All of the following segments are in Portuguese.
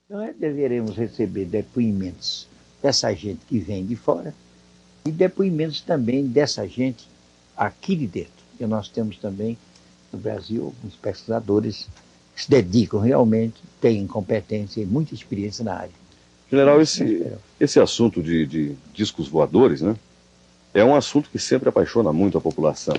Nós deveremos receber depoimentos dessa gente que vem de fora e depoimentos também dessa gente aqui de dentro. E nós temos também no Brasil alguns pesquisadores que se dedicam realmente, têm competência e muita experiência na área. General, esse assunto de discos voadores, né, é um assunto que sempre apaixona muito a população.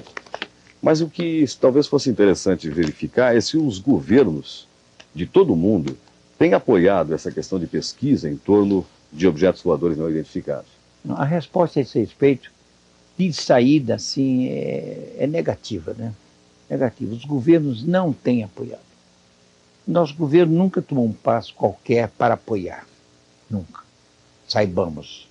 Mas o que talvez fosse interessante verificar é se os governos de todo o mundo têm apoiado essa questão de pesquisa em torno de objetos voadores não identificados. A resposta a esse respeito, de saída, assim, é negativa, né? Negativa. Os governos não têm apoiado. Nosso governo nunca tomou um passo qualquer para apoiar. Nunca. Saibamos.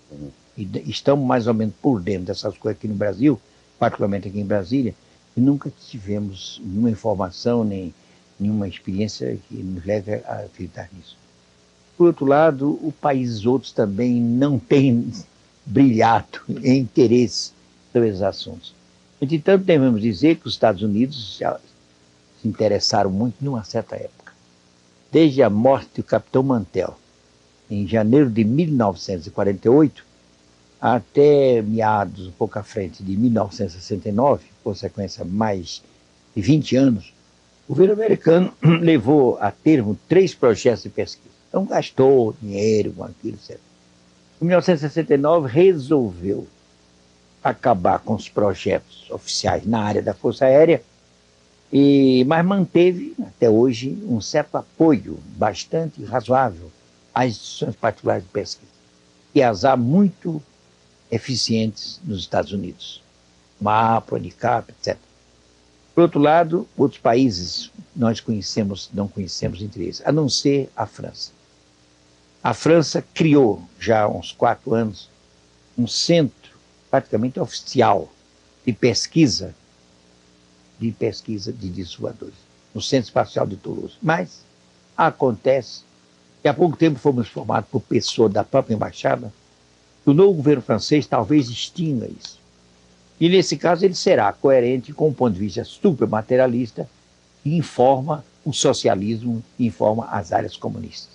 E estamos mais ou menos por dentro dessas coisas aqui no Brasil, particularmente aqui em Brasília, e nunca tivemos nenhuma informação, nem nenhuma experiência que nos leve a acreditar nisso. Por outro lado, os países outros também não têm brilhado em interesse sobre esses assuntos. Entretanto, devemos dizer que os Estados Unidos já se interessaram muito numa certa época. Desde a morte do capitão Mantell, em janeiro de 1948, até meados, um pouco à frente de 1969, consequência mais de 20 anos, o governo americano levou a termo 3 projetos de pesquisa. Então gastou dinheiro com aquilo, etc. Em 1969 resolveu acabar com os projetos oficiais na área da Força Aérea, mas manteve até hoje um certo apoio bastante razoável às instituições particulares de pesquisa, e azar muito eficientes nos Estados Unidos, MAPA, Unicap, etc. Por outro lado, outros países nós não conhecemos entre eles, a não ser a França. A França criou, já há uns 4 anos, um centro praticamente oficial de pesquisa de discos voadores, no Centro Espacial de Toulouse. Mas acontece que há pouco tempo fomos informados por pessoa da própria embaixada que o novo governo francês talvez extinga isso. E nesse caso ele será coerente com o ponto de vista supermaterialista e informa o socialismo, informa as áreas comunistas.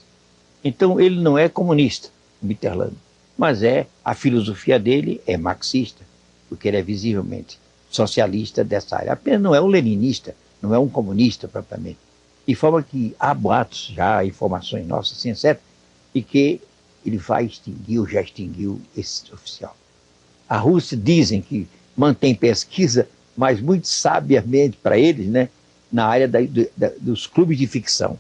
Então ele não é comunista, Mitterrand, mas a filosofia dele é marxista, porque ele é visivelmente socialista dessa área. Apenas não é um leninista, não é um comunista propriamente. De forma que há boatos, já há informações nossas, assim, etc., e que ele vai extinguir ou já extinguiu esse oficial. A Rússia dizem que mantém pesquisa, mas muito sabiamente para eles, né, na área dos clubes de ficção.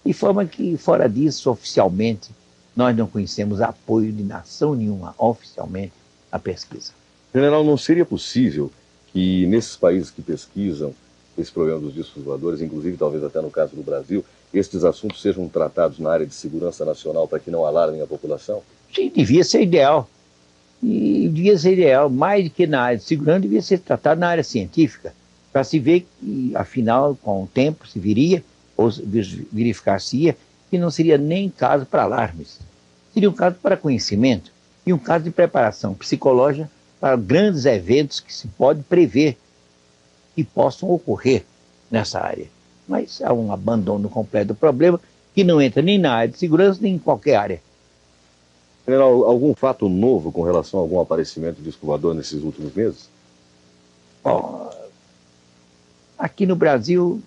De forma que, fora disso, oficialmente, nós não conhecemos apoio de nação nenhuma, oficialmente, à pesquisa. General, não seria possível que nesses países que pesquisam esse problema dos discos voadores, inclusive talvez até no caso do Brasil, estes assuntos sejam tratados na área de segurança nacional para que não alarmem a população? Sim, devia ser ideal. E devia ser ideal, mais do que na área de segurança, devia ser tratado na área científica, para se ver que, afinal, com o tempo, se viria, ou verificar-se-ia, que não seria nem caso para alarmes. Seria um caso para conhecimento e um caso de preparação psicológica para grandes eventos que se pode prever que possam ocorrer nessa área. Mas há um abandono completo do problema que não entra nem na área de segurança, nem em qualquer área. General, algum fato novo com relação a algum aparecimento de disco voador nesses últimos meses? Bom, aqui no Brasil,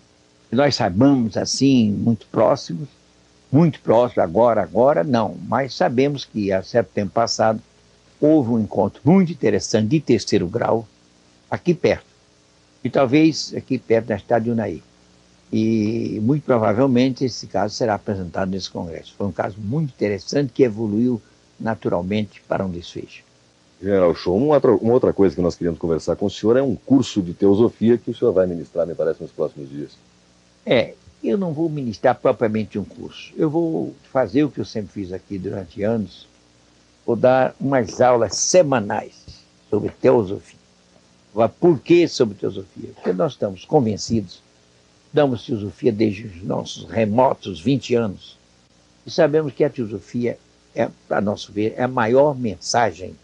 nós saibamos assim, muito próximos, agora não, mas sabemos que há certo tempo passado houve um encontro muito interessante de 3º grau, aqui perto, e talvez aqui perto da cidade de Unai. E muito provavelmente esse caso será apresentado nesse congresso. Foi um caso muito interessante que evoluiu naturalmente para um desfecho. General Show, uma outra coisa que nós queríamos conversar com o senhor é um curso de teosofia que o senhor vai ministrar, me parece, nos próximos dias. Eu não vou ministrar propriamente um curso. Eu vou fazer o que eu sempre fiz aqui durante anos. Vou dar umas aulas semanais sobre teosofia. Por que sobre teosofia? Porque nós estamos convencidos, damos teosofia desde os nossos remotos 20 anos, e sabemos que a teosofia, a nosso ver, é a maior mensagem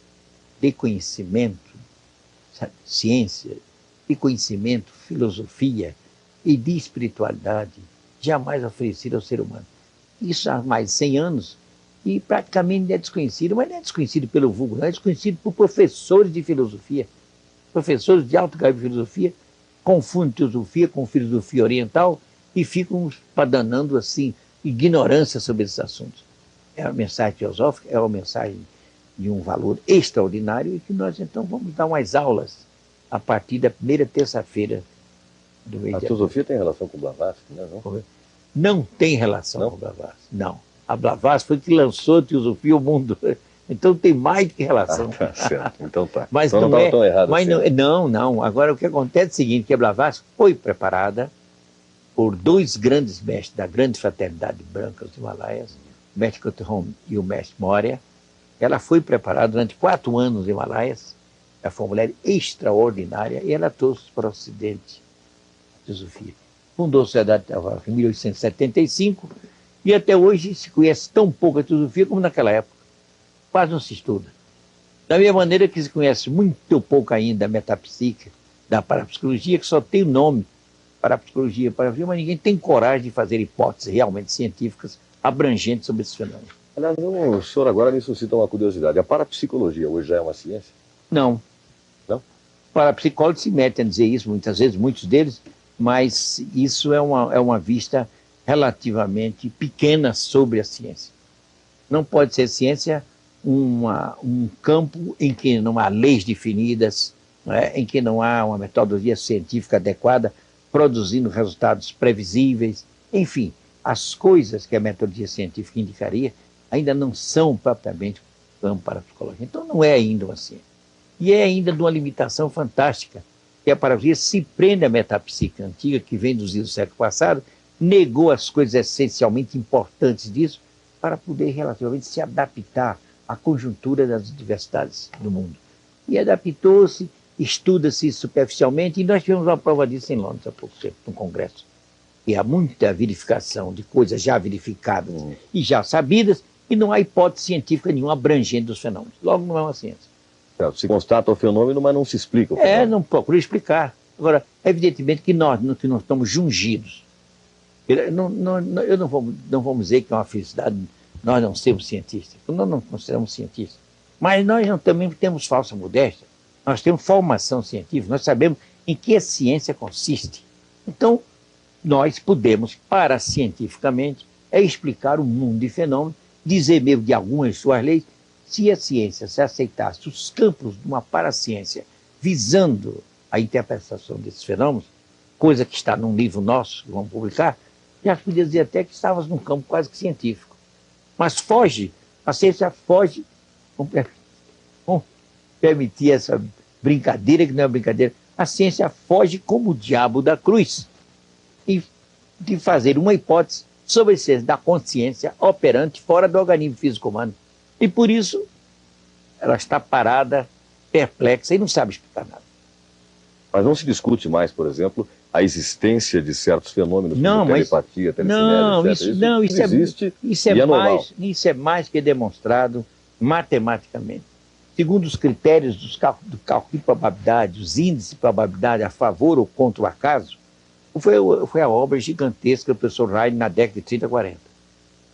de conhecimento, ciência, de conhecimento, filosofia e de espiritualidade jamais oferecida ao ser humano. isso há mais de 100 anos, e praticamente é desconhecido, mas não é desconhecido pelo vulgo, não é desconhecido por professores de filosofia. Professores de alto grau de filosofia confundem filosofia com filosofia oriental e ficam padanando assim, ignorância sobre esses assuntos. É uma mensagem filosófica, é uma mensagem de um valor extraordinário e que nós então vamos dar umas aulas a partir da primeira terça-feira do mês de abril. A filosofia tem relação com Blavatsky, né? Não tem relação com Blavatsky, não. A Blavatsky foi que lançou a teosofia ao mundo. Então tem mais que relação. Tá certo, então tá. Mas então não estava tão errado mas assim. não. Agora o que acontece é o seguinte, que a Blavatsky foi preparada por dois grandes mestres da grande fraternidade branca dos Himalaias, o mestre Kuthum e o mestre Moria. Ela foi preparada durante 4 anos nos Himalaias. Ela foi uma mulher extraordinária e ela trouxe para o Ocidente a teosofia. Fundou a Sociedade Teosófica em 1875 e até hoje se conhece tão pouco a teosofia como naquela época. Quase não se estuda. Da mesma maneira que se conhece muito pouco ainda a metapsíquica, da parapsicologia, que só tem o nome, parapsicologia, mas ninguém tem coragem de fazer hipóteses realmente científicas abrangentes sobre esse fenômeno. Aliás, o senhor agora me suscita uma curiosidade. A parapsicologia hoje já é uma ciência? Não. Não? Parapsicólogos se metem a dizer isso muitas vezes, muitos deles, mas isso é uma vista relativamente pequena sobre a ciência. Não pode ser ciência um campo em que não há leis definidas, não é? Em que não há uma metodologia científica adequada, produzindo resultados previsíveis. Enfim, as coisas que a metodologia científica indicaria ainda não são propriamente campo para a psicologia. Então não é ainda uma ciência. E é ainda de uma limitação fantástica, que a parapsicologia se prende à metapsíquica antiga, que vem dos do século passado, negou as coisas essencialmente importantes disso, para poder relativamente se adaptar à conjuntura das diversidades do mundo. E adaptou-se, estuda-se superficialmente, e nós tivemos uma prova disso em Londres há pouco tempo, no Congresso. E há muita verificação de coisas já verificadas e já sabidas, e não há hipótese científica nenhuma abrangente dos fenômenos. Logo, não é uma ciência. Se constata o fenômeno, mas não se explica o fenômeno. Não procura explicar. Agora, evidentemente que nós não estamos jungidos. Não vamos dizer que é uma felicidade nós não sermos cientistas. Nós não consideramos cientistas. Mas nós também temos falsa modéstia. Nós temos formação científica. Nós sabemos em que a ciência consiste. Então, nós podemos, cientificamente, explicar o mundo de fenômenos, dizer mesmo de algumas suas leis. Se a ciência se aceitasse os campos de uma paraciência visando a interpretação desses fenômenos, coisa que está num livro nosso, que vamos publicar, já podia dizer até que estávamos num campo quase que científico. Mas a ciência foge, vamos permitir essa brincadeira, que não é brincadeira, a ciência foge como o diabo da cruz, e de fazer uma hipótese sobre a existência da consciência operante fora do organismo físico humano. E por isso ela está parada, perplexa e não sabe explicar nada. Mas não se discute mais, por exemplo, a existência de certos fenômenos como telepatia, telecinese, etc. Isso é mais que demonstrado matematicamente. Segundo os critérios do cálculo de probabilidade, os índices de probabilidade a favor ou contra o acaso, foi a obra gigantesca do professor Ryle na década de 30 e 40.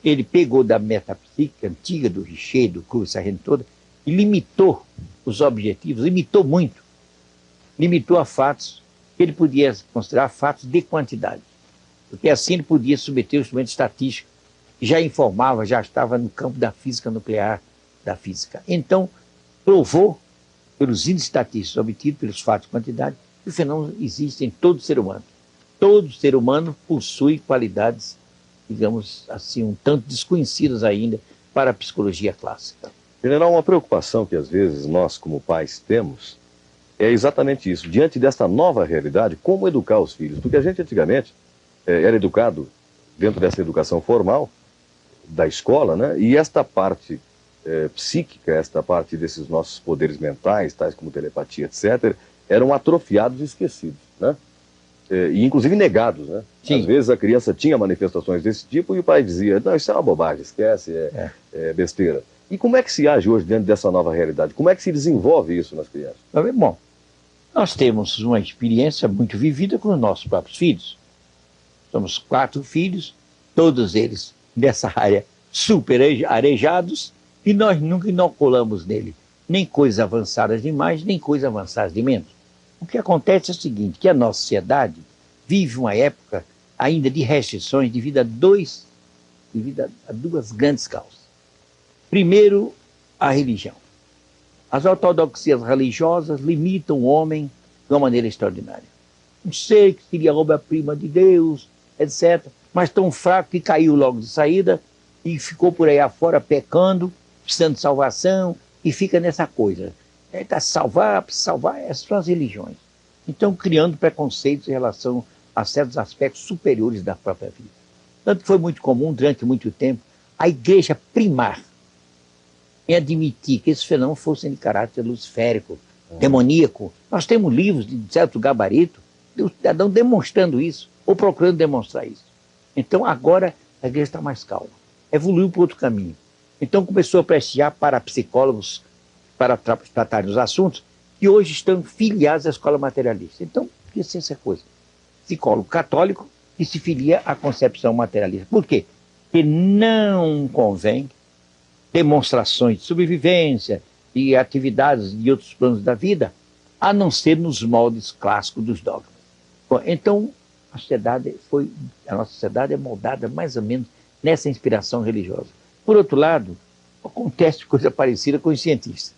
Ele pegou da metapsíquica antiga, do Richer, do Cruz, essa gente toda, e limitou os objetivos, limitou muito. Limitou a fatos que ele podia considerar fatos de quantidade. Porque assim ele podia submeter o instrumento estatístico, que já informava, já estava no campo da física nuclear, da física. Então, provou, pelos índices estatísticos obtidos, pelos fatos de quantidade, que o fenômeno existe em todo ser humano. Todo ser humano possui qualidades, digamos assim, um tanto desconhecidas ainda para a psicologia clássica. General, uma preocupação que às vezes nós, como pais, temos é exatamente isso. Diante desta nova realidade, como educar os filhos? Porque a gente antigamente era educado dentro dessa educação formal da escola, né? E esta parte psíquica, esta parte desses nossos poderes mentais, tais como telepatia, etc., eram atrofiados e esquecidos, né? E inclusive negados, né? Sim. Às vezes a criança tinha manifestações desse tipo e o pai dizia, não, isso é uma bobagem, esquece, é besteira. E como é que se age hoje dentro dessa nova realidade? Como é que se desenvolve isso nas crianças? Bom, nós temos uma experiência muito vivida com os nossos próprios filhos. Somos 4 filhos, todos eles nessa área super arejados e nós nunca inoculamos nele nem coisas avançadas demais, nem coisas avançadas de menos. O que acontece é o seguinte, que a nossa sociedade vive uma época ainda de restrições devido a duas grandes causas. Primeiro, a religião. As ortodoxias religiosas limitam o homem de uma maneira extraordinária. Um ser que seria obra-prima de Deus, etc., mas tão fraco que caiu logo de saída e ficou por aí afora pecando, precisando de salvação, e fica nessa coisa. Para salvar, essas são as religiões. Então, criando preconceitos em relação a certos aspectos superiores da própria vida. Tanto que foi muito comum, durante muito tempo, a igreja primar em admitir que esses fenômenos fossem de caráter luciférico, demoníaco. Nós temos livros de certo gabarito, de um cidadão demonstrando isso, ou procurando demonstrar isso. Então, agora, a igreja está mais calma. Evoluiu para outro caminho. Então, começou a prestigiar parapsicólogos para tratar dos assuntos que hoje estão filiados à escola materialista. Então, o que é essa coisa? Psicólogo católico que se filia à concepção materialista. Por quê? Porque não convém demonstrações de sobrevivência e atividades de outros planos da vida, a não ser nos moldes clássicos dos dogmas. Bom, então, a nossa sociedade é moldada mais ou menos nessa inspiração religiosa. Por outro lado, acontece coisa parecida com os cientistas.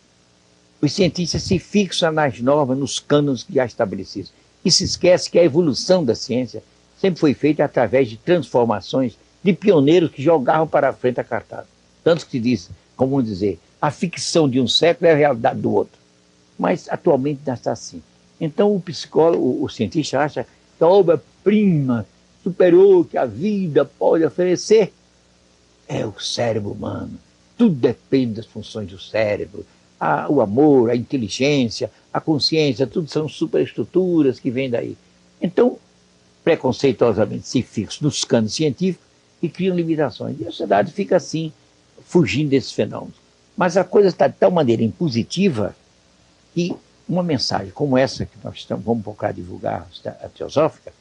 Os cientistas se fixam nas normas, nos cânones já estabelecidos, e se esquece que a evolução da ciência sempre foi feita através de transformações de pioneiros que jogavam para a frente a cartada. Tanto que se diz, como vamos dizer, a ficção de um século é a realidade do outro. Mas atualmente não está assim. Então o psicólogo, o cientista acha que a obra-prima superior que a vida pode oferecer é o cérebro humano. Tudo depende das funções do cérebro. O amor, a inteligência, a consciência, tudo são superestruturas que vêm daí. Então, preconceituosamente se fixam nos cânones científicos e criam limitações. E a sociedade fica assim, fugindo desses fenômenos. Mas a coisa está de tal maneira impositiva que uma mensagem como essa que nós vamos procurar divulgar, a teosófica,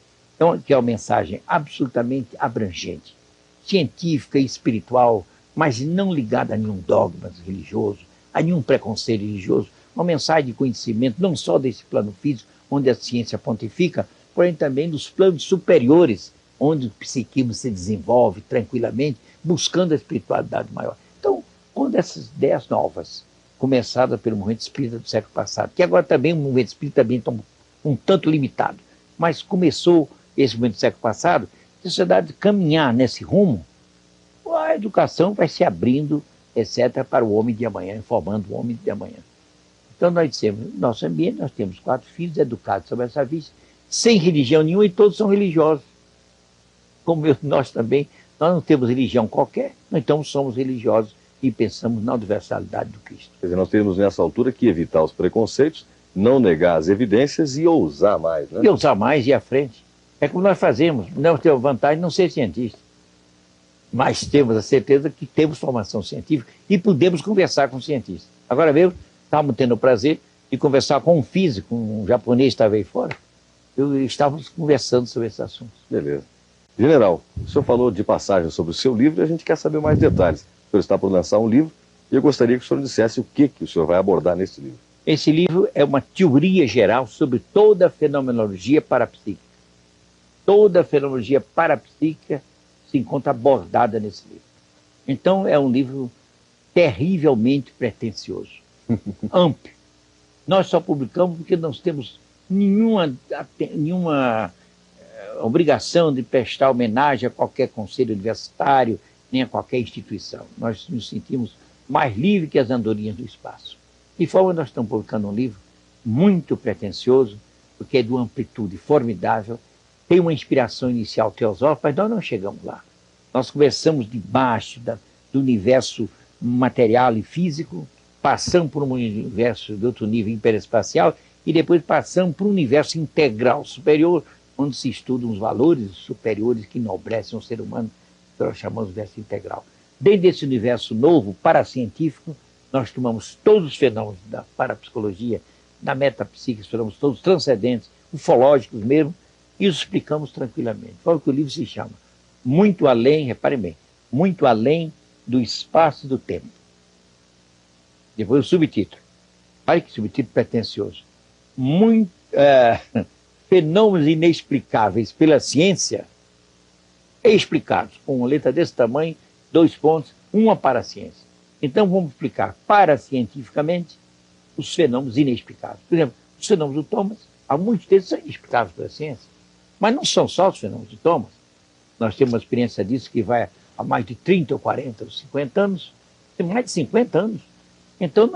que é uma mensagem absolutamente abrangente, científica e espiritual, mas não ligada a nenhum dogma religioso, a nenhum preconceito religioso, uma mensagem de conhecimento não só desse plano físico, onde a ciência pontifica, porém também dos planos superiores, onde o psiquismo se desenvolve tranquilamente, buscando a espiritualidade maior. Então, quando essas ideias novas, começadas pelo movimento espírita do século passado, que agora também o movimento espírita também está um tanto limitado, mas começou esse movimento do século passado, a sociedade caminhar nesse rumo, a educação vai se abrindo, etc., para o homem de amanhã, informando o homem de amanhã. Então nós dissemos, no nosso ambiente nós temos 4 filhos educados sobre essa vista, sem religião nenhuma, e todos são religiosos. Como nós também, nós não temos religião qualquer, então somos religiosos e pensamos na universalidade do Cristo. Quer dizer, nós temos nessa altura que evitar os preconceitos, não negar as evidências e ousar mais, né? E ousar mais e ir à frente. É como nós fazemos, nós temos vantagem de não ser cientista, mas temos a certeza que temos formação científica e podemos conversar com cientistas. Agora mesmo, estávamos tendo o prazer de conversar com um físico, um japonês que estava aí fora, estávamos conversando sobre esses assuntos. Beleza. General, o senhor falou de passagem sobre o seu livro e a gente quer saber mais detalhes. O senhor está por lançar um livro e eu gostaria que o senhor dissesse o que o senhor vai abordar nesse livro. Esse livro é uma teoria geral sobre toda a fenomenologia parapsíquica. Toda a fenomenologia parapsíquica se encontra abordada nesse livro. Então é um livro terrivelmente pretensioso, amplo. Nós só publicamos porque não temos nenhuma obrigação de prestar homenagem a qualquer conselho universitário, nem a qualquer instituição. Nós nos sentimos mais livres que as andorinhas do espaço. De forma, nós estamos publicando um livro muito pretensioso, porque é de uma amplitude formidável, tem uma inspiração inicial teosófica, mas nós não chegamos lá. Nós conversamos debaixo do universo material e físico, passamos por um universo de outro nível hiperespacial e depois passamos por um universo integral superior, onde se estudam os valores superiores que enobrecem o ser humano, que nós chamamos de universo integral. Dentro desse universo novo, paracientífico, nós tomamos todos os fenômenos da parapsicologia, da metapsíquica, fenômenos todos transcendentes, ufológicos mesmo, e os explicamos tranquilamente. Olha o que o livro se chama. Muito além, reparem bem, muito além do espaço e do tempo. Depois o subtítulo. Olha que subtítulo pretensioso. Fenômenos inexplicáveis pela ciência explicados, com uma letra desse tamanho, 2 pontos, uma para a ciência. Então vamos explicar paracientificamente os fenômenos inexplicáveis. Por exemplo, os fenômenos do Thomas, muitos deles são explicados pela ciência, mas não são só os fenômenos do Thomas. Nós temos uma experiência disso que vai há mais de 30 ou 40 ou 50 anos, tem mais de 50 anos. Então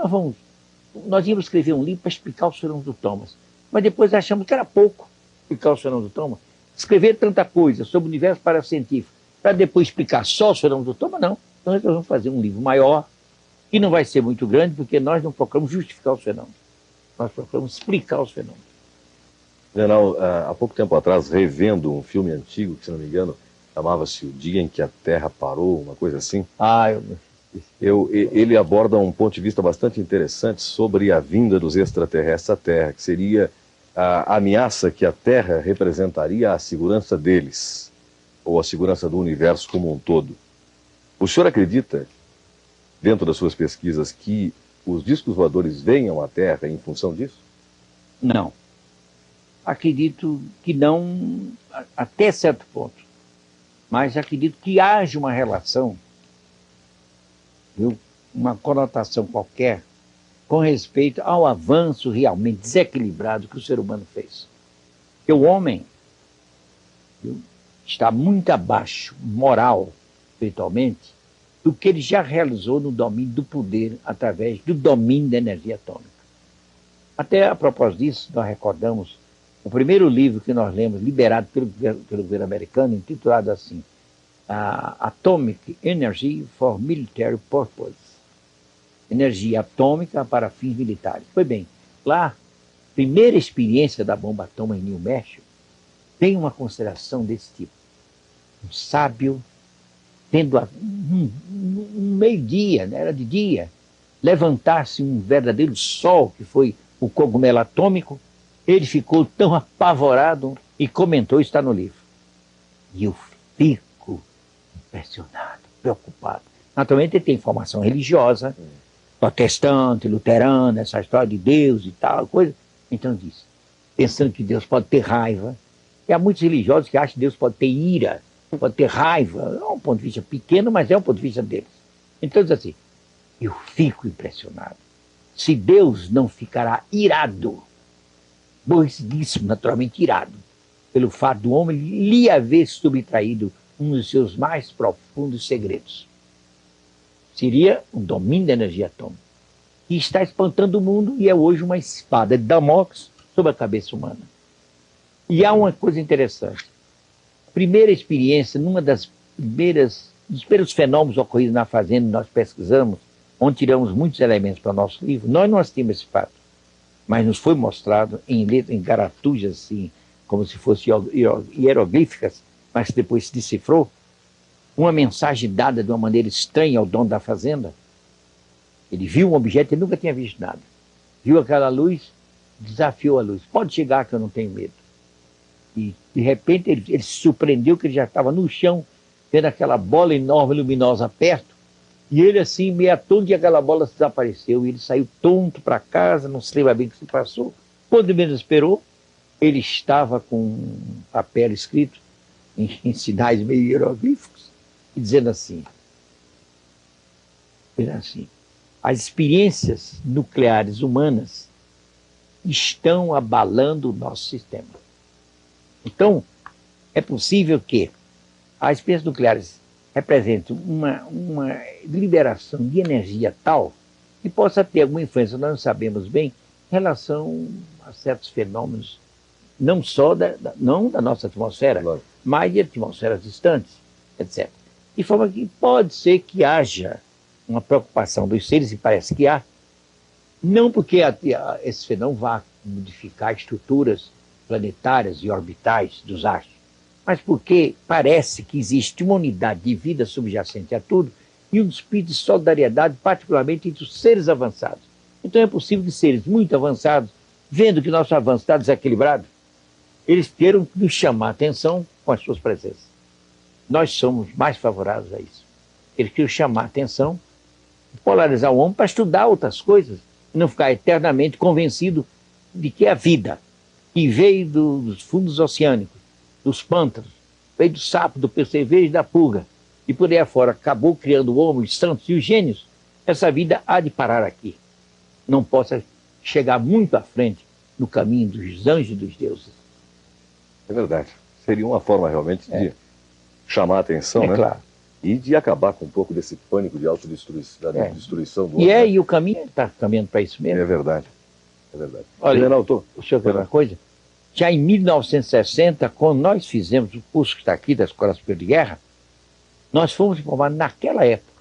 nós íamos escrever um livro para explicar os fenômenos do Thomas, mas depois achamos que era pouco explicar os fenômenos do Thomas. Escrever tanta coisa sobre o universo paracientífico para depois explicar só os fenômenos do Thomas, não. Então nós vamos fazer um livro maior, que não vai ser muito grande, porque nós não procuramos justificar os fenômenos. Nós procuramos explicar os fenômenos. General, há pouco tempo atrás, revendo um filme antigo, que se não me engano, chamava-se O Dia em que a Terra Parou, uma coisa assim. Ele aborda um ponto de vista bastante interessante sobre a vinda dos extraterrestres à Terra, que seria a ameaça que a Terra representaria à segurança deles, ou à segurança do universo como um todo. O senhor acredita, dentro das suas pesquisas, que os discos voadores venham à Terra em função disso? Não. Acredito que não, até certo ponto. Mas acredito que haja uma relação, viu? Uma conotação qualquer, com respeito ao avanço realmente desequilibrado que o ser humano fez. Porque o homem, viu, está muito abaixo, moral, espiritualmente, do que ele já realizou no domínio do poder, através do domínio da energia atômica. Até a propósito disso, nós recordamos o primeiro livro que nós lemos, liberado pelo governo americano, intitulado assim, Atomic Energy for Military Purpose. Energia atômica para fins militares. Pois bem, lá, primeira experiência da bomba atômica em New México, tem uma consideração desse tipo. Um sábio, tendo um meio-dia, né, era de dia, levantar-se um verdadeiro sol, que foi o cogumelo atômico, ele ficou tão apavorado e comentou, está no livro. E eu fico impressionado, preocupado. Naturalmente ele tem formação religiosa, protestante, luterana, essa história de Deus e tal, coisa. Então diz, pensando que Deus pode ter raiva. E há muitos religiosos que acham que Deus pode ter ira, pode ter raiva. É um ponto de vista pequeno, mas é um ponto de vista deles. Então diz assim, eu fico impressionado. Se Deus não ficará irado, aborrecidíssimo, naturalmente irado, pelo fato do homem lhe haver subtraído um dos seus mais profundos segredos. Seria o domínio da energia atômica, que está espantando o mundo e é hoje uma espada de Damocles sobre a cabeça humana. E há uma coisa interessante. A primeira experiência, dos primeiros fenômenos ocorridos na fazenda, nós pesquisamos, onde tiramos muitos elementos para o nosso livro, nós não assistimos esse fato, mas nos foi mostrado em garatujas, assim, como se fossem hieroglíficas, mas depois se decifrou, uma mensagem dada de uma maneira estranha ao dono da fazenda. Ele viu um objeto e nunca tinha visto nada. Viu aquela luz, desafiou a luz. Pode chegar que eu não tenho medo. E, de repente, ele se surpreendeu que ele já estava no chão, vendo aquela bola enorme, luminosa, perto, e ele, assim, meio atônito, e aquela bola desapareceu. E ele saiu tonto para casa, não se lembra bem o que se passou. Quando menos esperou, ele estava com um papel escrito em sinais meio hieroglíficos, e dizendo assim, as experiências nucleares humanas estão abalando o nosso sistema. Então, é possível que as experiências nucleares representem uma liberação de energia tal que possa ter alguma influência, nós não sabemos bem, em relação a certos fenômenos, não só não da nossa atmosfera, claro, mas de atmosferas distantes, etc. De forma que pode ser que haja uma preocupação dos seres, e parece que há, não porque esse fenômeno vá modificar estruturas planetárias e orbitais dos astros, mas porque parece que existe uma unidade de vida subjacente a tudo e um espírito de solidariedade, particularmente entre os seres avançados. Então é possível que seres muito avançados, vendo que nosso avanço está desequilibrado, eles queiram nos chamar a atenção com as suas presenças. Nós somos mais favoráveis a isso. Ele queria chamar a atenção, polarizar o homem para estudar outras coisas, e não ficar eternamente convencido de que a vida, que veio dos fundos oceânicos, dos pântanos, veio do sapo, do percevejo e da pulga, e por aí afora acabou criando o homem, os santos e os gênios, essa vida há de parar aqui. Não possa chegar muito à frente no caminho dos anjos e dos deuses. É verdade. Seria uma forma realmente de chamar a atenção, né? Claro. E de acabar com um pouco desse pânico de autodestruição, da destruição do homem. E o caminho está caminhando para isso mesmo. É verdade. É verdade. Olha, General, o senhor quer uma coisa? Já em 1960, quando nós fizemos o curso que está aqui da Escola Superior de Guerra, nós fomos informados naquela época.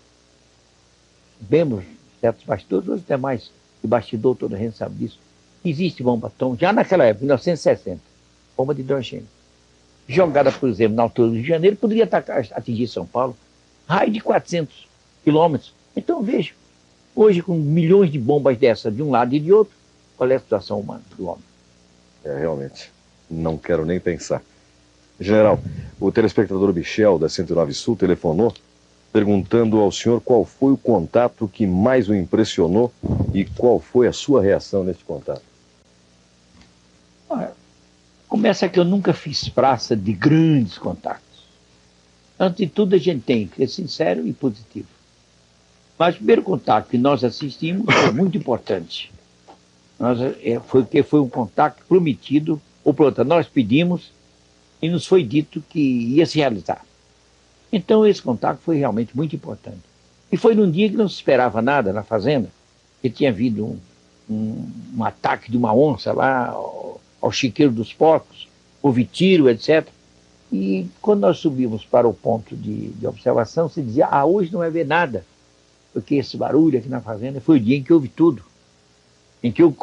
Vemos certos bastidores, os demais, o bastidor todo a gente sabe disso. Existe bomba atômica, já naquela época, 1960, bomba de hidrogênio. Jogada, por exemplo, na altura do Rio de Janeiro, poderia atingir São Paulo, raio de 400 quilômetros. Então, veja, hoje com milhões de bombas dessas de um lado e de outro, qual é a situação humana do homem? Realmente, não quero nem pensar. General, o telespectador Michel, da 109 Sul, telefonou perguntando ao senhor qual foi o contato que mais o impressionou e qual foi a sua reação neste contato. Começa que eu nunca fiz praça de grandes contatos. Antes de tudo, a gente tem que ser sincero e positivo. Mas o primeiro contato que nós assistimos foi muito importante. Foi um contato prometido, ou pronto, nós pedimos e nos foi dito que ia se realizar. Então esse contato foi realmente muito importante. E foi num dia que não se esperava nada na fazenda, que tinha havido um ataque de uma onça lá ao chiqueiro dos porcos, houve tiro, etc. E quando nós subimos para o ponto de observação, se dizia, hoje não vai haver nada, porque esse barulho aqui na fazenda foi o dia em que houve tudo. Em que o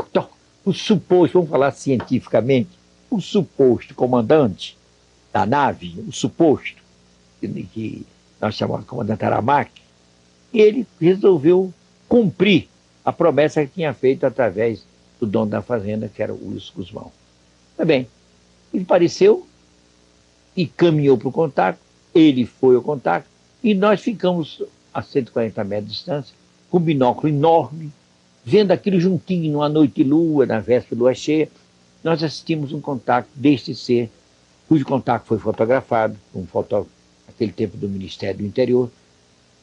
suposto, vamos falar cientificamente, o suposto comandante da nave, o suposto, que nós chamamos de comandante Aramaki, ele resolveu cumprir a promessa que tinha feito através do dono da fazenda, que era o Wilson Guzmão. Tá bem, ele apareceu e caminhou para o contato, ele foi ao contato, e nós ficamos a 140 metros de distância, com um binóculo enorme, vendo aquilo juntinho numa noite de lua, na véspera de lua cheia. Nós assistimos um contato deste ser, cujo contato foi fotografado, um fotógrafo naquele tempo do Ministério do Interior,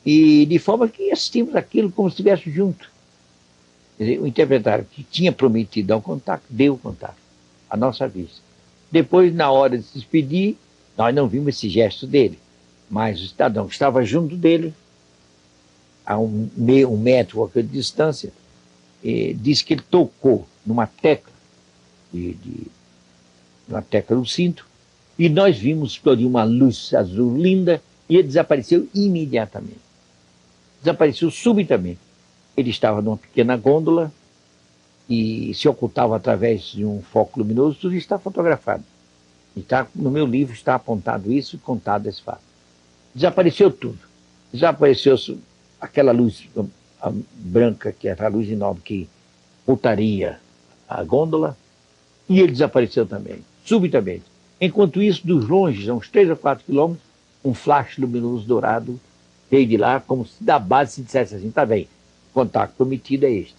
e de forma que assistimos aquilo como se estivesse junto. Quer dizer, o interpretário que tinha prometido dar o contato, deu o contato, à nossa vista. Depois, na hora de se despedir, nós não vimos esse gesto dele, mas o cidadão que estava junto dele, a um metro ou aquele de distância, disse que ele tocou numa tecla, numa tecla do cinto, e nós vimos explodir uma luz azul linda e ele desapareceu imediatamente. Desapareceu subitamente. Ele estava numa pequena gôndola e se ocultava através de um foco luminoso. Tudo isso está fotografado. No meu livro está apontado isso e contado esse fato. Desapareceu tudo. Desapareceu aquela luz branca, que era a luz enorme que voltaria a gôndola, e ele desapareceu também, subitamente. Enquanto isso, dos longe, a uns 3 ou 4 quilômetros, um flash luminoso dourado veio de lá, como se da base se dissesse assim, tá bem, o contato prometido é este.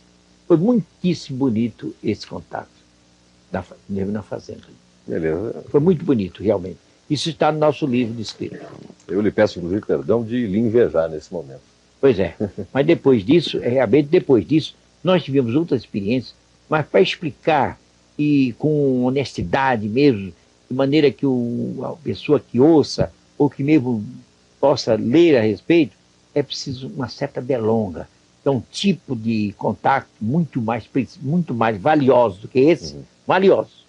Foi muitíssimo bonito esse contato, mesmo na fazenda. Beleza. Foi muito bonito, realmente. Isso está no nosso livro de escrita. Eu lhe peço, inclusive, perdão de lhe invejar nesse momento. Pois é, mas depois disso, realmente depois disso, nós tivemos outras experiências, mas para explicar, e com honestidade mesmo, de maneira que a pessoa que ouça, ou que mesmo possa ler a respeito, é preciso uma certa delonga. É um tipo de contato muito mais valioso do que esse, valioso.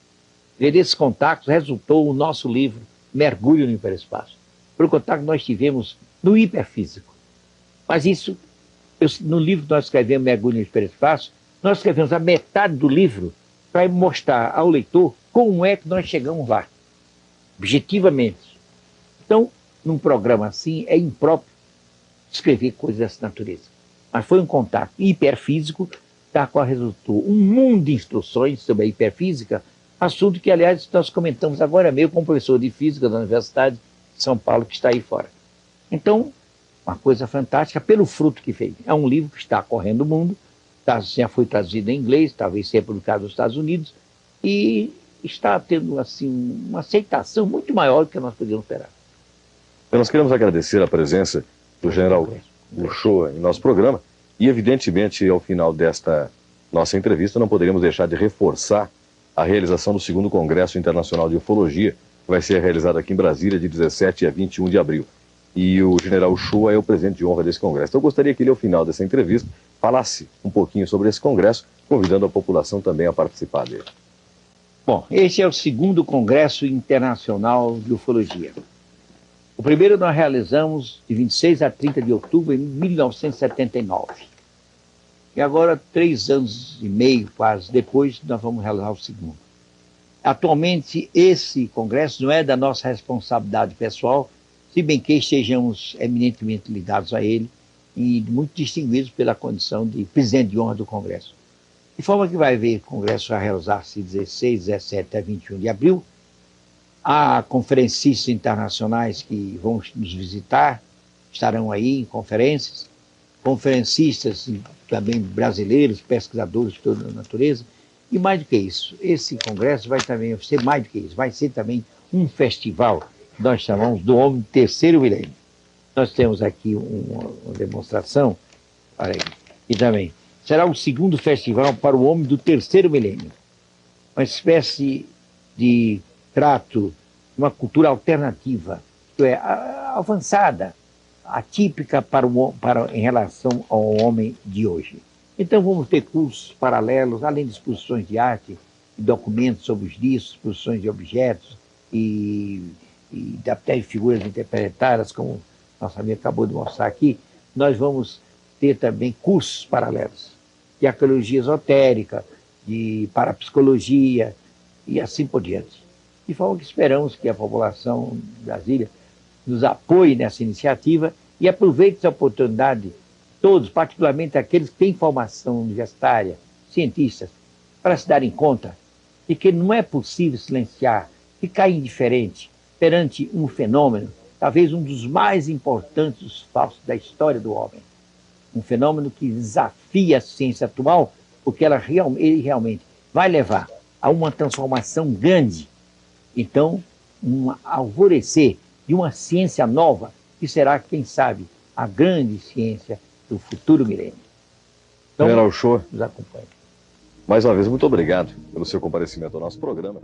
E desses contatos resultou o nosso livro Mergulho no Hiperespaço. Foi o contato que nós tivemos no hiperfísico. Mas isso, no livro que nós escrevemos Mergulho no Hiperespaço, nós escrevemos a metade do livro para mostrar ao leitor como é que nós chegamos lá, objetivamente. Então, num programa assim, é impróprio escrever coisas dessa natureza. Mas foi um contato hiperfísico, da qual resultou um mundo de instruções sobre a hiperfísica, assunto que, aliás, nós comentamos agora mesmo com o professor de física da Universidade de São Paulo, que está aí fora. Então, uma coisa fantástica pelo fruto que fez. É um livro que está correndo o mundo, já foi traduzido em inglês, talvez seja publicado nos Estados Unidos, e está tendo assim, uma aceitação muito maior do que nós podíamos esperar. Nós queremos agradecer a presença do general Uchoa em nosso programa e, evidentemente, ao final desta nossa entrevista, não poderíamos deixar de reforçar a realização do 2º Congresso Internacional de Ufologia, que vai ser realizado aqui em Brasília de 17 a 21 de abril. E o general Uchoa é o presidente de honra desse congresso. Então eu gostaria que ele, ao final dessa entrevista, falasse um pouquinho sobre esse congresso, convidando a população também a participar dele. Bom, este é o 2º Congresso Internacional de Ufologia. O primeiro nós realizamos de 26 a 30 de outubro de 1979. E agora, 3 anos e meio, quase, depois, nós vamos realizar o segundo. Atualmente, esse congresso não é da nossa responsabilidade pessoal, se bem que estejamos eminentemente ligados a ele e muito distinguidos pela condição de presidente de honra do congresso. De forma que vai haver congresso a realizar-se 16, 17 a 21 de abril. Há conferencistas internacionais que vão nos visitar, estarão aí em conferências, conferencistas também brasileiros, pesquisadores de toda a natureza, e mais do que isso, esse congresso vai também ser mais do que isso, vai ser também um festival que nós chamamos do Homem do Terceiro Milênio. Nós temos aqui uma demonstração, olha aí, e também será o 2º festival para o Homem do Terceiro Milênio, uma espécie de trato, uma cultura alternativa, isto é, avançada, atípica em relação ao homem de hoje. Então vamos ter cursos paralelos, além de exposições de arte, e documentos sobre os discos, exposições de objetos e até de figuras interpretadas, como nosso amigo acabou de mostrar aqui. Nós vamos ter também cursos paralelos de arqueologia esotérica, de parapsicologia e assim por diante. De forma que esperamos que a população de Brasília nos apoie nessa iniciativa e aproveite essa oportunidade, todos, particularmente aqueles que têm formação universitária, cientistas, para se darem conta de que não é possível silenciar, ficar indiferente perante um fenômeno, talvez um dos mais importantes dos fatos da história do homem. Um fenômeno que desafia a ciência atual, porque ele realmente vai levar a uma transformação grande. Então, um alvorecer de uma ciência nova, que será, quem sabe, a grande ciência do futuro milênio. Então, general Uchoa, nos acompanhe. Mais uma vez, muito obrigado pelo seu comparecimento ao nosso programa.